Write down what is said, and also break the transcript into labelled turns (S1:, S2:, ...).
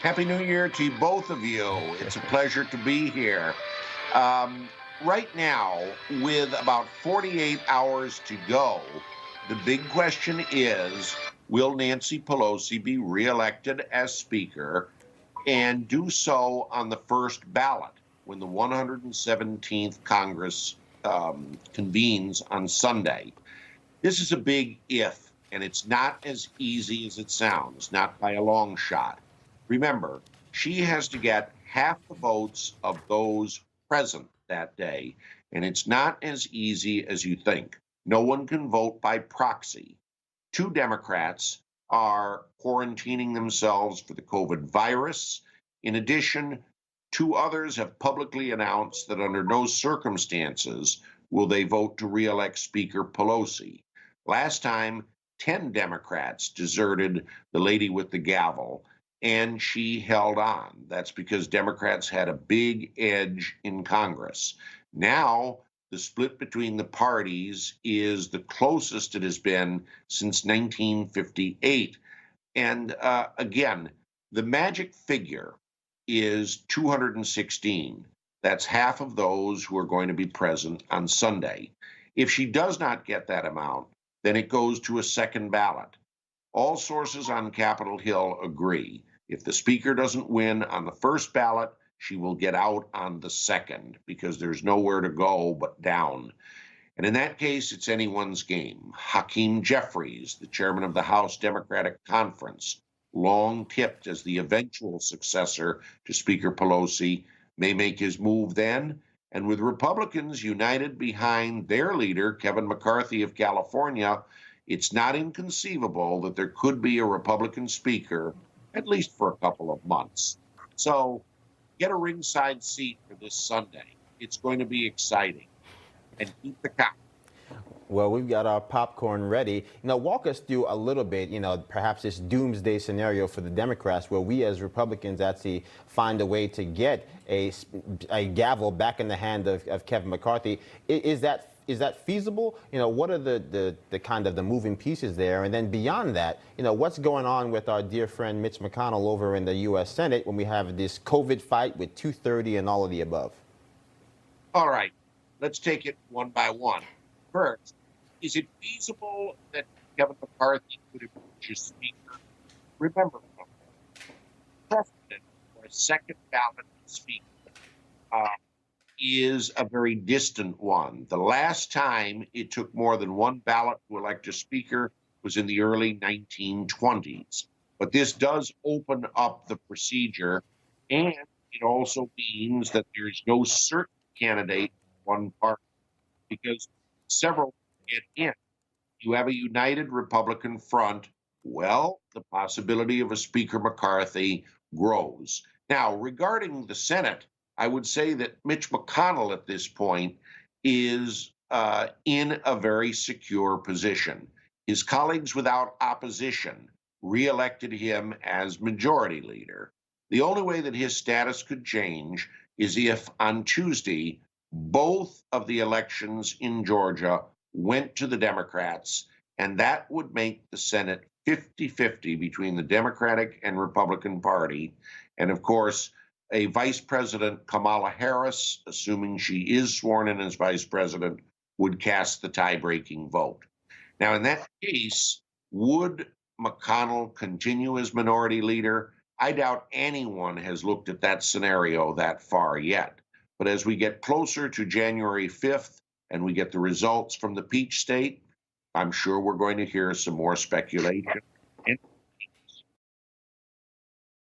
S1: Happy New Year to both of you. It's a pleasure to be here. Um, right now, with about 48 hours to go, the big question is, will Nancy Pelosi be reelected as Speaker and do so on the first ballot when the 117th Congress convenes on Sunday? This is a big if, and it's not as easy as it sounds, not by a long shot. Remember, she has to get half the votes of those present that day, and it's not as easy as you think. No one can vote by proxy. Two Democrats are quarantining themselves for the COVID virus. In addition, two others have publicly announced that under no circumstances will they vote to reelect Speaker Pelosi. Last time, 10 Democrats deserted the lady with the gavel, and she held on. That's because Democrats had a big edge in Congress. Now, the split between the parties is the closest it has been since 1958. And again, the magic figure is 216. That's half of those who are going to be present on Sunday. If she does not get that amount, then it goes to a second ballot. All sources on Capitol Hill agree. If the Speaker doesn't win on the first ballot, she will get out on the second because there's nowhere to go but down. And in that case, it's anyone's game. Hakeem Jeffries, the chairman of the House Democratic Conference, long tipped as the eventual successor to Speaker Pelosi, may make his move then. And with Republicans united behind their leader, Kevin McCarthy of California, it's not inconceivable that there could be a Republican speaker, at least for a couple of months. So get a ringside seat for this Sunday. It's going to be exciting. And keep the count.
S2: Well, we've got our popcorn ready. Walk us through a little bit, perhaps this doomsday scenario for the Democrats where we as Republicans actually find a way to get a gavel back in the hand of Kevin McCarthy. Is that feasible? What are the kind of the moving pieces there? And then beyond that, what's going on with our dear friend Mitch McConnell over in the U.S. Senate when we have this COVID fight with 230 and all of the above?
S1: All right, let's take it one by one. First, is it feasible that Kevin McCarthy could impeach a speaker? Remember, precedent for a second ballot speaker is a very distant one. The last time it took more than one ballot to elect a speaker was in the early 1920s. But this does open up the procedure, and it also means that there's no certain candidate in one party because several get in. You have a united Republican front. Well, the possibility of a Speaker McCarthy grows. Now, regarding the Senate, I would say that Mitch McConnell at this point is in a very secure position. His colleagues without opposition reelected him as majority leader. The only way that his status could change is if on Tuesday, both of the elections in Georgia went to the Democrats, and that would make the Senate 50-50 between the Democratic and Republican Party. And of course, a Vice President, Kamala Harris, assuming she is sworn in as Vice President, would cast the tie-breaking vote. Now, in that case, would McConnell continue as minority leader? I doubt anyone has looked at that scenario that far yet. But as we get closer to January 5th and we get the results from the Peach State, I'm sure we're going to hear some more speculation.